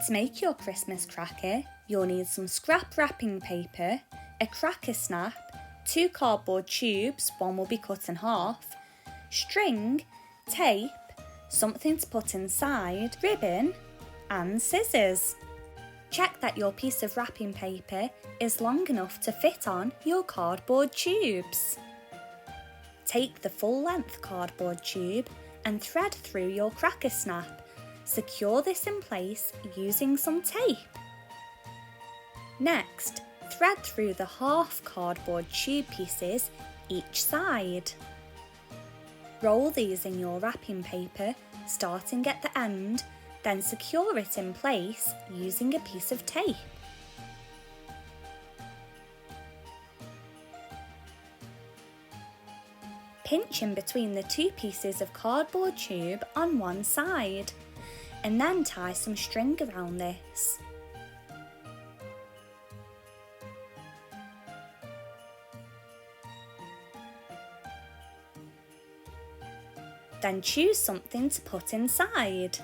To make your Christmas cracker, you'll need some scrap wrapping paper, a cracker snap, 2 cardboard tubes, one will be cut in half, string, tape, something to put inside, ribbon, and scissors. Check that your piece of wrapping paper is long enough to fit on your cardboard tubes. Take the full-length cardboard tube and thread through your cracker snap. Secure this in place using some tape. Next, thread through the half cardboard tube pieces each side. Roll these in your wrapping paper, starting at the end, then secure it in place using a piece of tape. Pinch in between the 2 pieces of cardboard tube on one side, and then tie some string around this. Then choose something to put inside.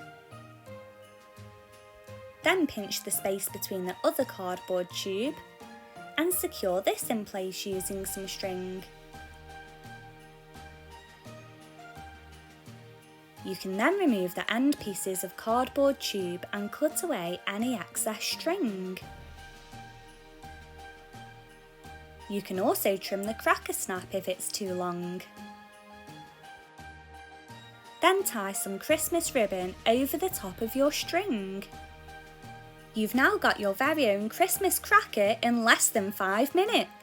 Then pinch the space between the other cardboard tube and secure this in place using some string. You can then remove the end pieces of cardboard tube and cut away any excess string. You can also trim the cracker snap if it's too long. Then tie some Christmas ribbon over the top of your string. You've now got your very own Christmas cracker in less than 5 minutes.